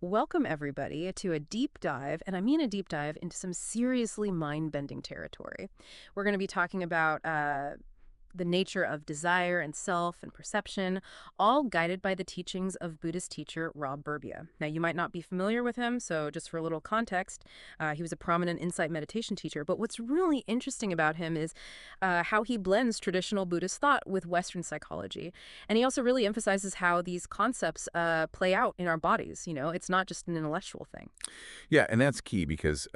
Welcome, everybody, to a deep dive, and I mean a deep dive into some seriously mind-bending territory. We're going to be talking about the nature of desire and self and perception, all guided by the teachings of Buddhist teacher Rob Burbea. Now, you might not be familiar with him, so just for a little context, he was a prominent insight meditation teacher. But what's really interesting about him is how he blends traditional Buddhist thought with Western psychology. And he also really emphasizes how these concepts play out in our bodies. It's not just an intellectual thing. Yeah, and that's key because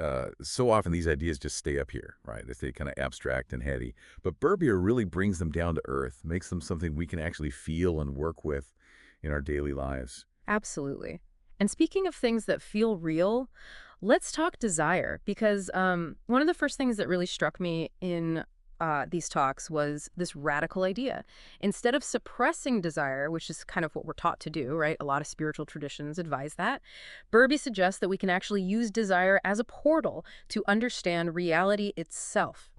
so often these ideas just stay up here, right? They stay kind of abstract and heady. But Burbea really brings them down to earth, makes them something we can actually feel and work with in our daily lives. Absolutely. And speaking of things that feel real, let's talk desire, because one of the first things that really struck me in these talks was this radical idea. Instead of suppressing desire, which is kind of what we're taught to do, right? A lot of spiritual traditions advise that. Burbee suggests that we can actually use desire as a portal to understand reality itself.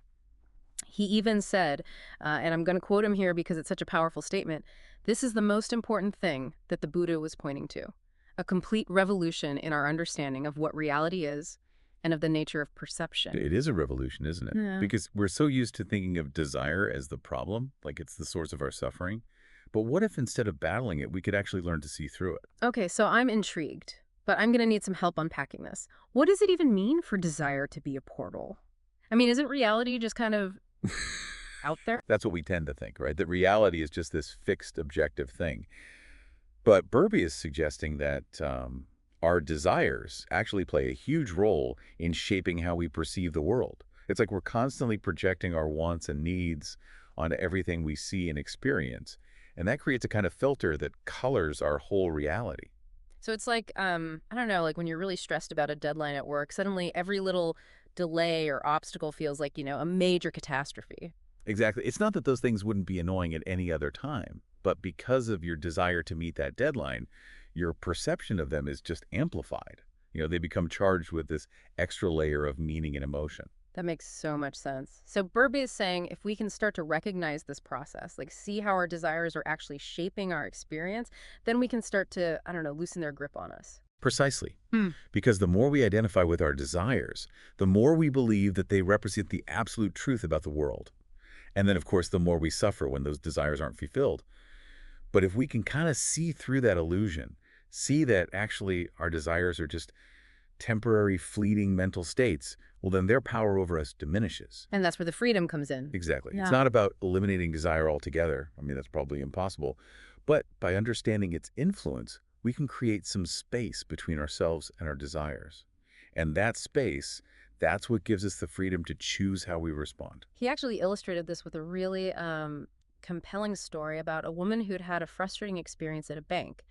He even said, and I'm going to quote him here because it's such a powerful statement, this is the most important thing that the Buddha was pointing to, a complete revolution in our understanding of what reality is and of the nature of perception. It is a revolution, isn't it? Yeah. Because we're so used to thinking of desire as the problem, like it's the source of our suffering. But what if instead of battling it, we could actually learn to see through it? Okay, so I'm intrigued, but I'm going to need some help unpacking this. What does it even mean for desire to be a portal? I mean, isn't reality just kind of out there? That's what we tend to think, right? That reality is just this fixed objective thing. But Burbee is suggesting that our desires actually play a huge role in shaping how we perceive the world. It's like we're constantly projecting our wants and needs onto everything we see and experience. And that creates a kind of filter that colors our whole reality. So it's like, I don't know, like when you're really stressed about a deadline at work, suddenly every little delay or obstacle feels like, a major catastrophe. Exactly. It's not that those things wouldn't be annoying at any other time, but because of your desire to meet that deadline, your perception of them is just amplified. They become charged with this extra layer of meaning and emotion. That makes so much sense. So Burbee is saying if we can start to recognize this process, like see how our desires are actually shaping our experience, then we can start to, I don't know, loosen their grip on us. Precisely. Hmm. Because the more we identify with our desires, the more we believe that they represent the absolute truth about the world. And then, of course, the more we suffer when those desires aren't fulfilled. But if we can kind of see through that illusion, see that actually our desires are just temporary, fleeting mental states, well, then their power over us diminishes. And that's where the freedom comes in. Exactly. It's Yeah. not about eliminating desire altogether. I mean, that's probably impossible. But by understanding its influence, we can create some space between ourselves and our desires. And that space, that's what gives us the freedom to choose how we respond. He actually illustrated this with a really compelling story about a woman who'd had a frustrating experience at a bank.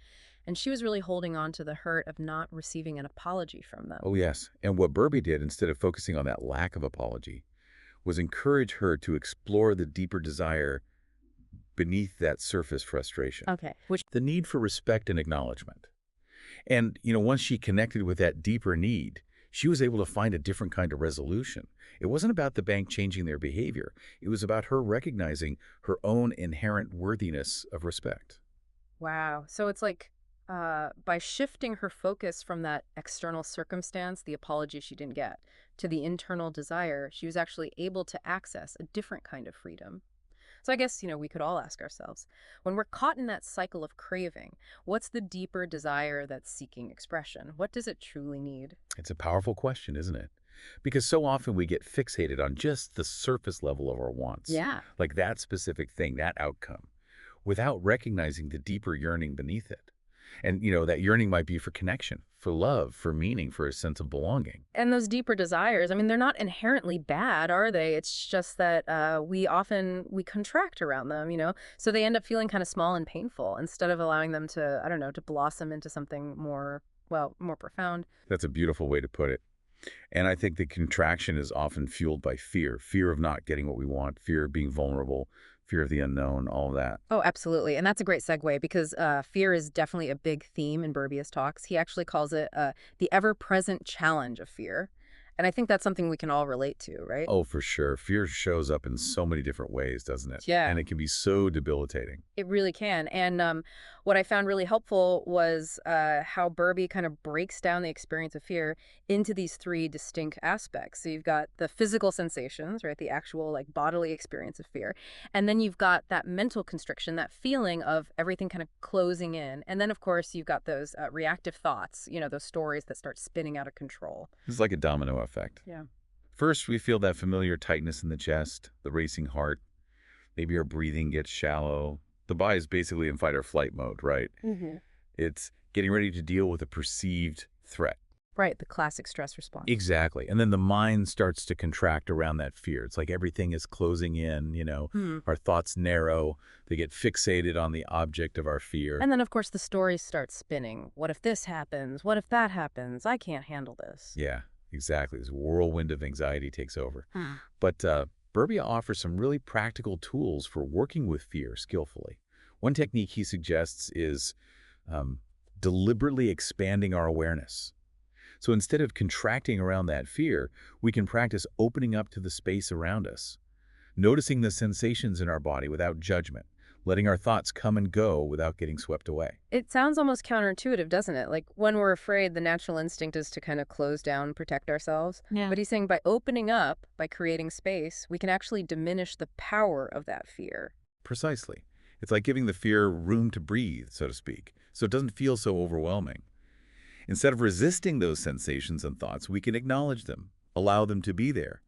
And she was really holding on to the hurt of not receiving an apology from them. Oh, yes. And what Burbee did, instead of focusing on that lack of apology, was encourage her to explore the deeper desire beneath that surface frustration. Okay. Which, The need for respect and acknowledgement. And, once she connected with that deeper need, she was able to find a different kind of resolution. It wasn't about the bank changing their behavior. It was about her recognizing her own inherent worthiness of respect. wow. So it's like by shifting her focus from that external circumstance, the apology she didn't get, to the internal desire, she was actually able to access a different kind of freedom. So I guess, we could all ask ourselves, when we're caught in that cycle of craving, what's the deeper desire that's seeking expression? What does it truly need? It's a powerful question, isn't it? Because so often we get fixated on just the surface level of our wants, Yeah. like that specific thing, that outcome, without recognizing the deeper yearning beneath it. And, that yearning might be for connection, for love, for meaning, for a sense of belonging. And those deeper desires, I mean, they're not inherently bad, are they? It's just that we contract around them, So they end up feeling kind of small and painful instead of allowing them to, I don't know, to blossom into something more, well, more profound. That's a beautiful way to put it. And I think the contraction is often fueled by fear, fear of not getting what we want, fear of being vulnerable, fear of the unknown, all of that. Oh, absolutely. And that's a great segue because fear is definitely a big theme in Burbea's talks. He actually calls it the ever-present challenge of fear. And I think that's something we can all relate to, right? Oh, for sure. Fear shows up in so many different ways, doesn't it? Yeah. And it can be so debilitating. It really can. And What I found really helpful was how Burbea kind of breaks down the experience of fear into these three distinct aspects. So you've got the physical sensations, right? The actual like bodily experience of fear. And then you've got that mental constriction, that feeling of everything kind of closing in. And then, of course, you've got those reactive thoughts, those stories that start spinning out of control. It's like a domino effect. Yeah. First, we feel that familiar tightness in the chest, the racing heart. Maybe our breathing gets shallow. The body is basically in fight or flight mode, right? Hmm. It's getting ready to deal with a perceived threat. Right, the classic stress response. Exactly. And then the mind starts to contract around that fear. It's like everything is closing in, Hmm. our thoughts narrow, they get fixated on the object of our fear. And then, of course, the stories start spinning. What if this happens? What if that happens? I can't handle this. Yeah, exactly. This whirlwind of anxiety takes over. Hmm. But Burbea offers some really practical tools for working with fear skillfully. One technique he suggests is um, deliberately expanding our awareness. So instead of contracting around that fear, we can practice opening up to the space around us, noticing the sensations in our body without judgment, letting our thoughts come and go without getting swept away. It sounds almost counterintuitive, doesn't it? Like when we're afraid, the natural instinct is to kind of close down, protect ourselves. Yeah. But he's saying by opening up, by creating space, we can actually diminish the power of that fear. Precisely. It's like giving the fear room to breathe, so to speak, so it doesn't feel so overwhelming. Instead of resisting those sensations and thoughts, we can acknowledge them, allow them to be there,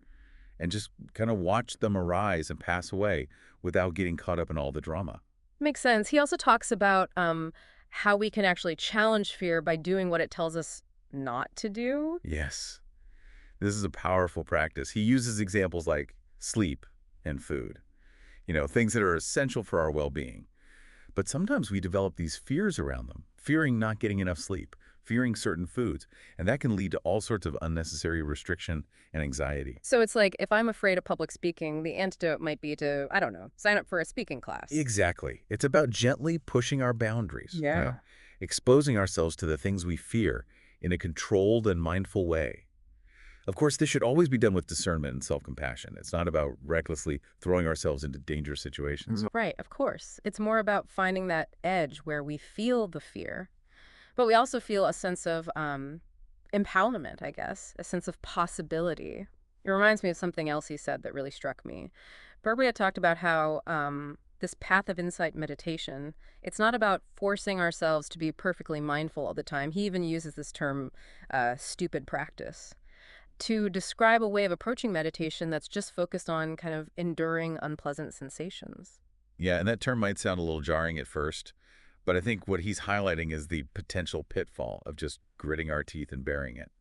and just kind of watch them arise and pass away without getting caught up in all the drama. Makes sense. He also talks about how we can actually challenge fear by doing what it tells us not to do. Yes, this is a powerful practice. He uses examples like sleep and food, things that are essential for our well-being. But sometimes we develop these fears around them, fearing not getting enough sleep, fearing certain foods, and that can lead to all sorts of unnecessary restriction and anxiety. So it's like if I'm afraid of public speaking, the antidote might be to, I don't know, sign up for a speaking class. Exactly. It's about gently pushing our boundaries, Yeah. exposing ourselves to the things we fear in a controlled and mindful way. Of course, this should always be done with discernment and self-compassion. It's not about recklessly throwing ourselves into dangerous situations. Right, of course. It's more about finding that edge where we feel the fear, but we also feel a sense of empowerment, I guess, a sense of possibility. It reminds me of something else he said that really struck me. Burbea talked about how this path of insight meditation, it's not about forcing ourselves to be perfectly mindful all the time. He even uses this term, stupid practice, to describe a way of approaching meditation that's just focused on kind of enduring unpleasant sensations. Yeah, and that term might sound a little jarring at first, but I think what he's highlighting is the potential pitfall of just gritting our teeth and bearing it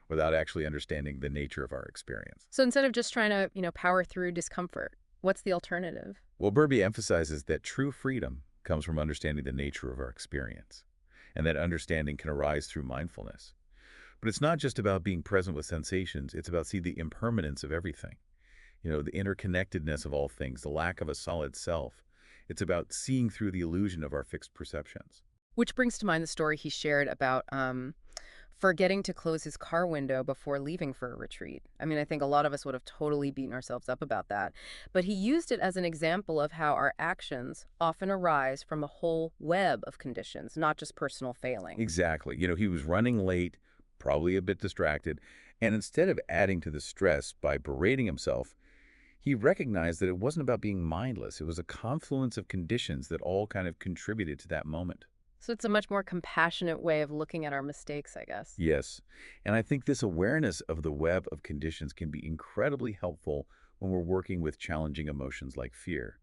without actually understanding the nature of our experience. So instead of just trying to, power through discomfort, what's the alternative? Well, Burbea emphasizes that true freedom comes from understanding the nature of our experience, and that understanding can arise through mindfulness. But it's not just about being present with sensations, it's about seeing the impermanence of everything. The interconnectedness of all things, the lack of a solid self. It's about seeing through the illusion of our fixed perceptions. Which brings to mind the story he shared about forgetting to close his car window before leaving for a retreat. I mean, I think a lot of us would have totally beaten ourselves up about that. But he used it as an example of how our actions often arise from a whole web of conditions, not just personal failing. Exactly. He was running late, probably a bit distracted, and instead of adding to the stress by berating himself, he recognized that it wasn't about being mindless. It was a confluence of conditions that all kind of contributed to that moment. So it's a much more compassionate way of looking at our mistakes, I guess. Yes, and I think this awareness of the web of conditions can be incredibly helpful when we're working with challenging emotions like fear.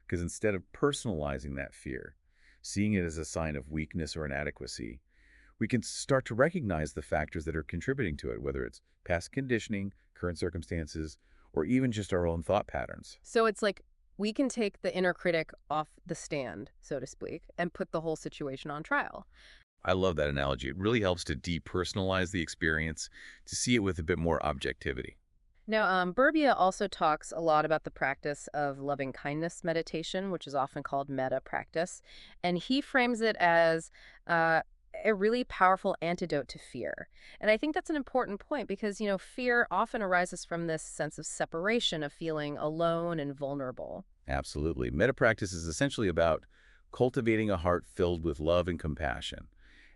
Because instead of personalizing that fear, seeing it as a sign of weakness or inadequacy, we can start to recognize the factors that are contributing to it, whether it's past conditioning, current circumstances, or even just our own thought patterns. So it's like we can take the inner critic off the stand, so to speak, and put the whole situation on trial. I love that analogy. It really helps to depersonalize the experience, to see it with a bit more objectivity. Now, Burbea also talks a lot about the practice of loving kindness meditation, which is often called metta practice. And he frames it as a really powerful antidote to fear. And I think that's an important point because, fear often arises from this sense of separation, of feeling alone and vulnerable. Absolutely. Meta practice is essentially about cultivating a heart filled with love and compassion.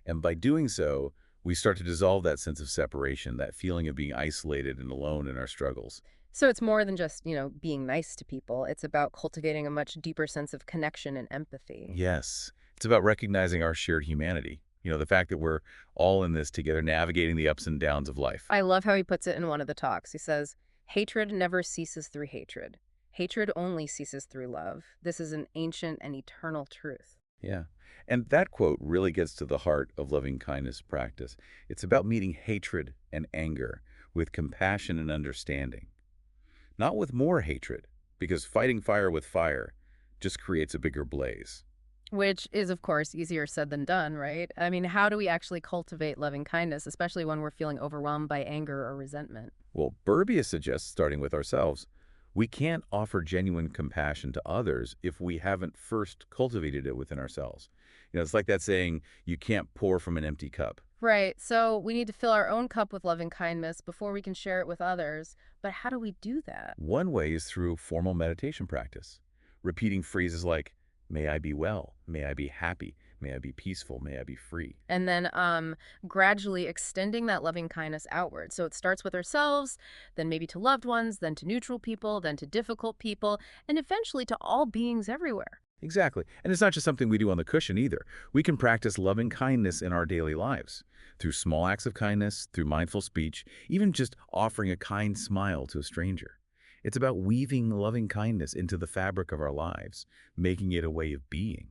And by doing so, we start to dissolve that sense of separation, that feeling of being isolated and alone in our struggles. So it's more than just, being nice to people. It's about cultivating a much deeper sense of connection and empathy. Yes, it's about recognizing our shared humanity. The fact that we're all in this together, navigating the ups and downs of life. I love how he puts it in one of the talks. He says, hatred never ceases through hatred. Hatred only ceases through love. This is an ancient and eternal truth. Yeah. And that quote really gets to the heart of loving kindness practice. It's about meeting hatred and anger with compassion and understanding, not with more hatred, because fighting fire with fire just creates a bigger blaze. Which is, of course, easier said than done, right? I mean, how do we actually cultivate loving kindness, especially when we're feeling overwhelmed by anger or resentment? Well, Burbea suggests starting with ourselves. We can't offer genuine compassion to others if we haven't first cultivated it within ourselves. It's like that saying, you can't pour from an empty cup. Right. So we need to fill our own cup with loving kindness before we can share it with others. But how do we do that? One way is through formal meditation practice, repeating phrases like, may I be well, may I be happy, may I be peaceful, may I be free. And then gradually extending that loving kindness outward. So it starts with ourselves, then maybe to loved ones, then to neutral people, then to difficult people, and eventually to all beings everywhere. Exactly. And it's not just something we do on the cushion either. We can practice loving kindness in our daily lives through small acts of kindness, through mindful speech, even just offering a kind smile to a stranger. It's about weaving loving kindness into the fabric of our lives, making it a way of being.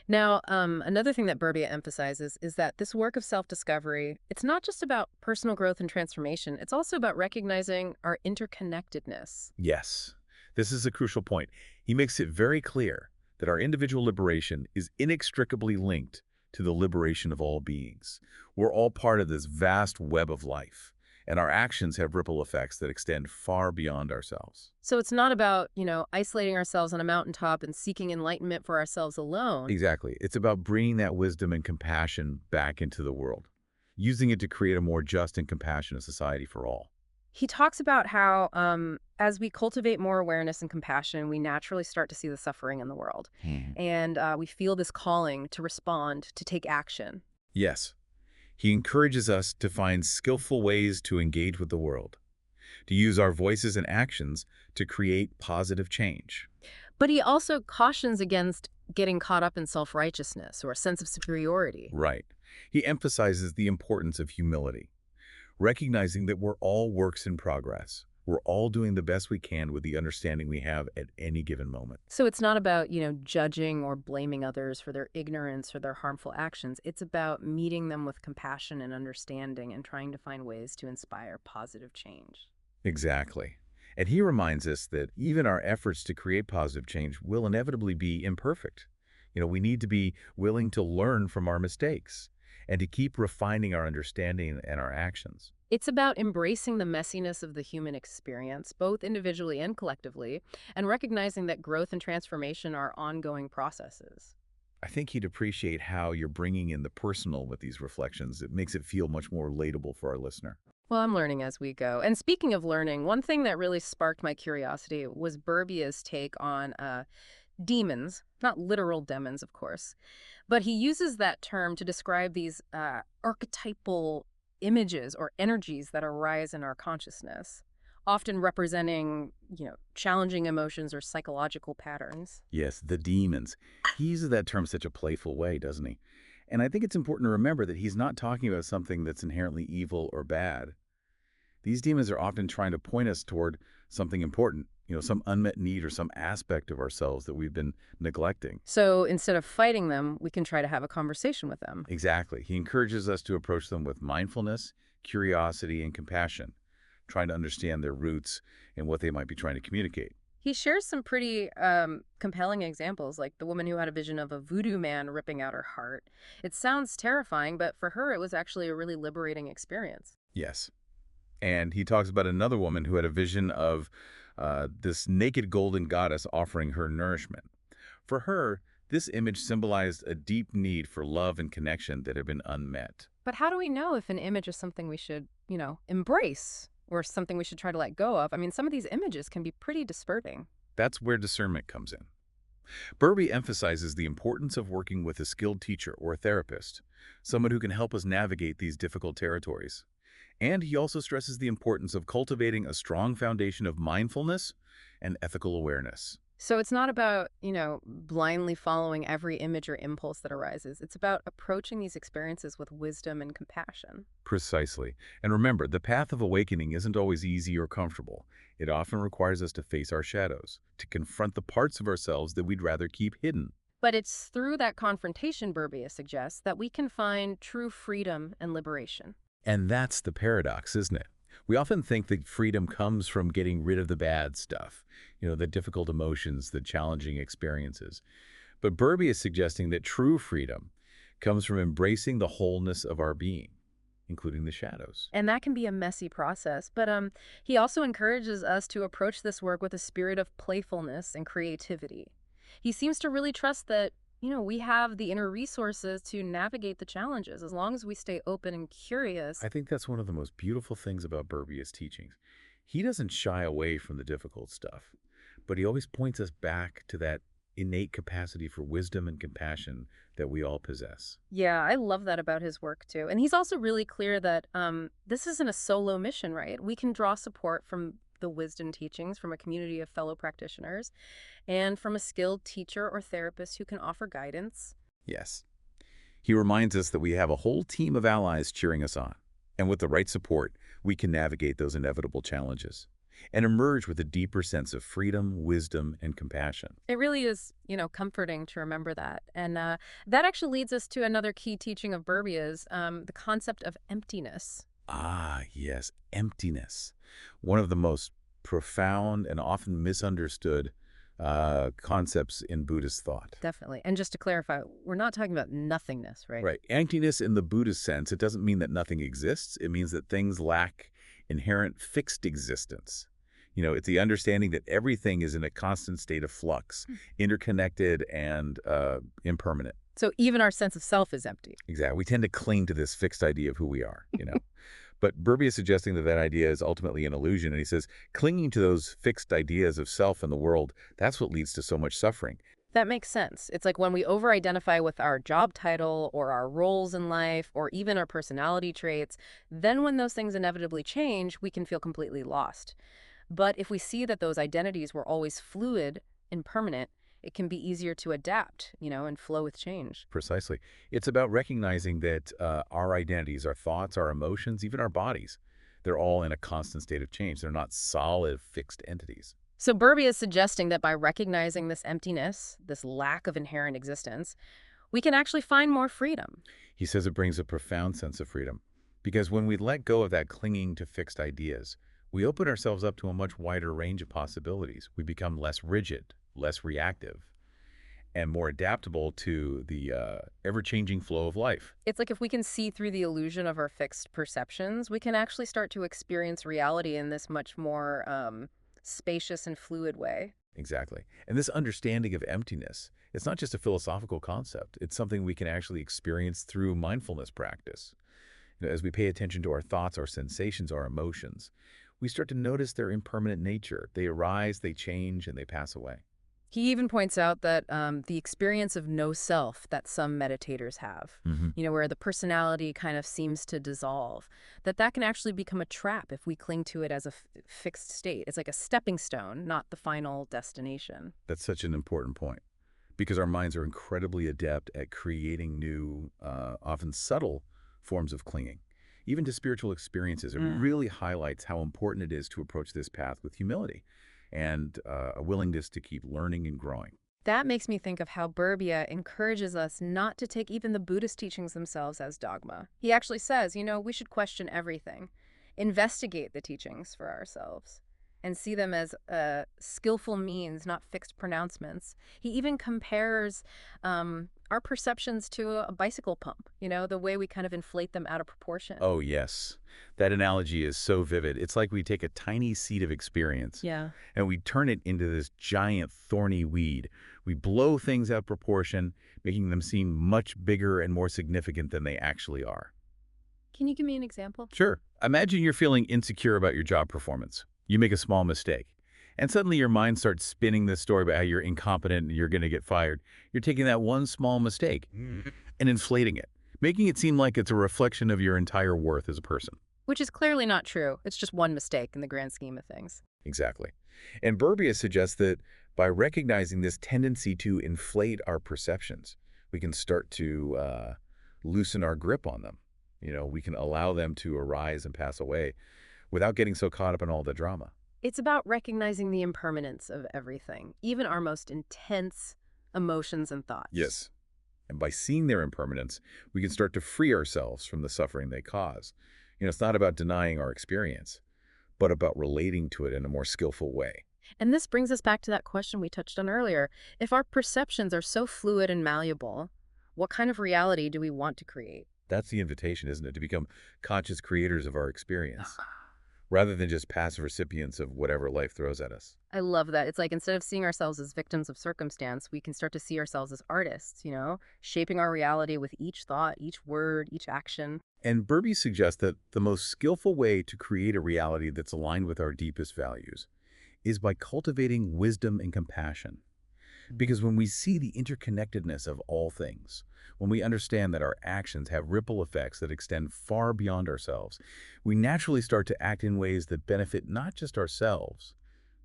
Now, another thing that Burbea emphasizes is that this work of self-discovery, it's not just about personal growth and transformation. It's also about recognizing our interconnectedness. Yes, this is a crucial point. He makes it very clear that our individual liberation is inextricably linked to the liberation of all beings. We're all part of this vast web of life, and our actions have ripple effects that extend far beyond ourselves. So it's not about, isolating ourselves on a mountaintop and seeking enlightenment for ourselves alone. Exactly. It's about bringing that wisdom and compassion back into the world, using it to create a more just and compassionate society for all. He talks about how as we cultivate more awareness and compassion, we naturally start to see the suffering in the world. And we feel this calling to respond, to take action. Yes, he encourages us to find skillful ways to engage with the world, to use our voices and actions to create positive change. But he also cautions against getting caught up in self-righteousness or a sense of superiority. Right. He emphasizes the importance of humility, recognizing that we're all works in progress. We're all doing the best we can with the understanding we have at any given moment. So it's not about, judging or blaming others for their ignorance or their harmful actions. It's about meeting them with compassion and understanding and trying to find ways to inspire positive change. Exactly. And he reminds us that even our efforts to create positive change will inevitably be imperfect. We need to be willing to learn from our mistakes and to keep refining our understanding and our actions. It's about embracing the messiness of the human experience, both individually and collectively, and recognizing that growth and transformation are ongoing processes. I think he'd appreciate how you're bringing in the personal with these reflections. It makes it feel much more relatable for our listener. Well, I'm learning as we go. And speaking of learning, one thing that really sparked my curiosity was Burbea's take on demons, not literal demons, of course, but he uses that term to describe these archetypal images or energies that arise in our consciousness, often representing, challenging emotions or psychological patterns. Yes, the demons. He uses that term such a playful way, doesn't he? And I think it's important to remember that he's not talking about something that's inherently evil or bad. These demons are often trying to point us toward something important, some unmet need or some aspect of ourselves that we've been neglecting. So instead of fighting them, we can try to have a conversation with them. Exactly. He encourages us to approach them with mindfulness, curiosity, and compassion, trying to understand their roots and what they might be trying to communicate. He shares some pretty compelling examples, like the woman who had a vision of a voodoo man ripping out her heart. It sounds terrifying, but for her, it was actually a really liberating experience. Yes. And he talks about another woman who had a vision of this naked golden goddess offering her nourishment. For her, this image symbolized a deep need for love and connection that had been unmet. But how do we know if an image is something we should, embrace or something we should try to let go of? I mean, some of these images can be pretty disturbing. That's where discernment comes in. Burbea emphasizes the importance of working with a skilled teacher or therapist, someone who can help us navigate these difficult territories. And he also stresses the importance of cultivating a strong foundation of mindfulness and ethical awareness. So it's not about, blindly following every image or impulse that arises. It's about approaching these experiences with wisdom and compassion. Precisely. And remember, the path of awakening isn't always easy or comfortable. It often requires us to face our shadows, to confront the parts of ourselves that we'd rather keep hidden. But it's through that confrontation, Burbea suggests, that we can find true freedom and liberation. And that's the paradox, isn't it? We often think that freedom comes from getting rid of the bad stuff, the difficult emotions, the challenging experiences. But Burbea is suggesting that true freedom comes from embracing the wholeness of our being, including the shadows. And that can be a messy process. But he also encourages us to approach this work with a spirit of playfulness and creativity. He seems to really trust that, we have the inner resources to navigate the challenges as long as we stay open and curious. I think that's one of the most beautiful things about Burbea's teachings. He doesn't shy away from the difficult stuff, but he always points us back to that innate capacity for wisdom and compassion that we all possess. Yeah, I love that about his work too. And he's also really clear that this isn't a solo mission, right? We can draw support from the wisdom teachings from a community of fellow practitioners and from a skilled teacher or therapist who can offer guidance. Yes. He reminds us that we have a whole team of allies cheering us on. And with the right support, we can navigate those inevitable challenges and emerge with a deeper sense of freedom, wisdom, and compassion. It really is, comforting to remember that. And that actually leads us to another key teaching of Burbea's, the concept of emptiness. Ah, yes, emptiness. One of the most profound and often misunderstood concepts in Buddhist thought. Definitely. And just to clarify, we're not talking about nothingness, right? Right. Emptiness in the Buddhist sense, it doesn't mean that nothing exists. It means that things lack inherent fixed existence. It's the understanding that everything is in a constant state of flux, interconnected and impermanent. So even our sense of self is empty. Exactly. We tend to cling to this fixed idea of who we are. But Burbea is suggesting that that idea is ultimately an illusion. And he says, clinging to those fixed ideas of self and the world, that's what leads to so much suffering. That makes sense. It's like when we over-identify with our job title or our roles in life or even our personality traits, then when those things inevitably change, we can feel completely lost. But if we see that those identities were always fluid, impermanent, it can be easier to adapt, and flow with change. Precisely. It's about recognizing that our identities, our thoughts, our emotions, even our bodies, they're all in a constant state of change. They're not solid, fixed entities. So Burbea is suggesting that by recognizing this emptiness, this lack of inherent existence, we can actually find more freedom. He says it brings a profound sense of freedom because when we let go of that clinging to fixed ideas, we open ourselves up to a much wider range of possibilities. We become less rigid, less reactive, and more adaptable to the ever-changing flow of life. It's like if we can see through the illusion of our fixed perceptions, we can actually start to experience reality in this much more spacious and fluid way. Exactly. And this understanding of emptiness, it's not just a philosophical concept. It's something we can actually experience through mindfulness practice. As we pay attention to our thoughts, our sensations, our emotions, we start to notice their impermanent nature. They arise, they change, and they pass away. He even points out that the experience of no self that some meditators have, where the personality kind of seems to dissolve, that can actually become a trap if we cling to it as a fixed state. It's like a stepping stone, not the final destination. That's such an important point because our minds are incredibly adept at creating new, often subtle forms of clinging. Even to spiritual experiences, it really highlights how important it is to approach this path with humility and a willingness to keep learning and growing. That makes me think of how Burbea encourages us not to take even the Buddhist teachings themselves as dogma. He actually says, we should question everything, investigate the teachings for ourselves, and see them as skillful means, not fixed pronouncements. He even compares our perceptions to a bicycle pump, the way we kind of inflate them out of proportion. Oh, yes. That analogy is so vivid. It's like we take a tiny seed of experience and we turn it into this giant thorny weed. We blow things out of proportion, making them seem much bigger and more significant than they actually are. Can you give me an example? Sure. Imagine you're feeling insecure about your job performance. You make a small mistake, And suddenly your mind starts spinning this story about how you're incompetent and you're going to get fired. You're taking that one small mistake and inflating it, making it seem like it's a reflection of your entire worth as a person. Which is clearly not true. It's just one mistake in the grand scheme of things. Exactly. And Burbea suggests that by recognizing this tendency to inflate our perceptions, we can start to loosen our grip on them. We can allow them to arise and pass away without getting so caught up in all the drama. It's about recognizing the impermanence of everything, even our most intense emotions and thoughts. Yes. And by seeing their impermanence, we can start to free ourselves from the suffering they cause. It's not about denying our experience, but about relating to it in a more skillful way. And this brings us back to that question we touched on earlier. If our perceptions are so fluid and malleable, what kind of reality do we want to create? That's the invitation, isn't it? To become conscious creators of our experience, rather than just passive recipients of whatever life throws at us. I love that. It's like instead of seeing ourselves as victims of circumstance, we can start to see ourselves as artists, shaping our reality with each thought, each word, each action. And Burbea suggests that the most skillful way to create a reality that's aligned with our deepest values is by cultivating wisdom and compassion. Because when we see the interconnectedness of all things, when we understand that our actions have ripple effects that extend far beyond ourselves, we naturally start to act in ways that benefit not just ourselves,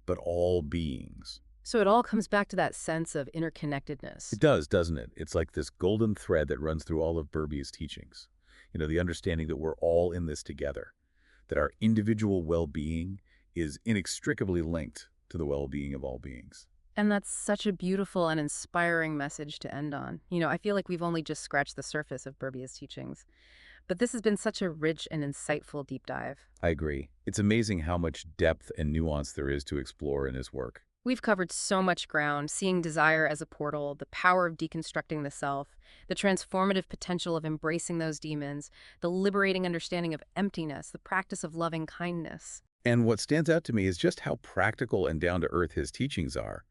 but all beings. So it all comes back to that sense of interconnectedness. It does, doesn't it? It's like this golden thread that runs through all of Burbea's teachings. The understanding that we're all in this together, that our individual well-being is inextricably linked to the well-being of all beings. And that's such a beautiful and inspiring message to end on. I feel like we've only just scratched the surface of Burbea's teachings. But this has been such a rich and insightful deep dive. I agree. It's amazing how much depth and nuance there is to explore in his work. We've covered so much ground, seeing desire as a portal, the power of deconstructing the self, the transformative potential of embracing those demons, the liberating understanding of emptiness, the practice of loving kindness. And what stands out to me is just how practical and down-to-earth his teachings are.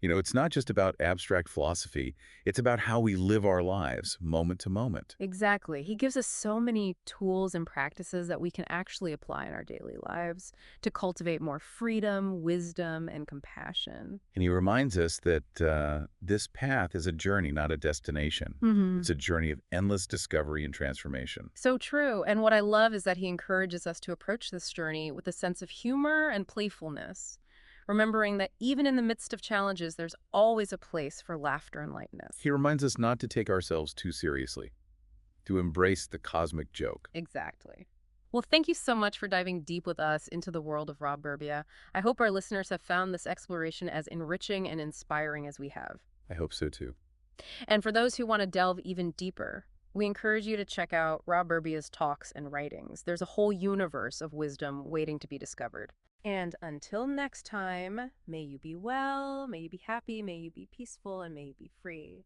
It's not just about abstract philosophy. It's about how we live our lives, moment to moment. Exactly. He gives us so many tools and practices that we can actually apply in our daily lives to cultivate more freedom, wisdom, and compassion. And he reminds us that this path is a journey, not a destination. It's a journey of endless discovery and transformation. So true. And what I love is that he encourages us to approach this journey with a sense of humor and playfulness, remembering that even in the midst of challenges, there's always a place for laughter and lightness. He reminds us not to take ourselves too seriously, to embrace the cosmic joke. Exactly. Well, thank you so much for diving deep with us into the world of Rob Burbea. I hope our listeners have found this exploration as enriching and inspiring as we have. I hope so too. And for those who want to delve even deeper, we encourage you to check out Rob Burbea's talks and writings. There's a whole universe of wisdom waiting to be discovered. And until next time, may you be well, may you be happy, may you be peaceful, and may you be free.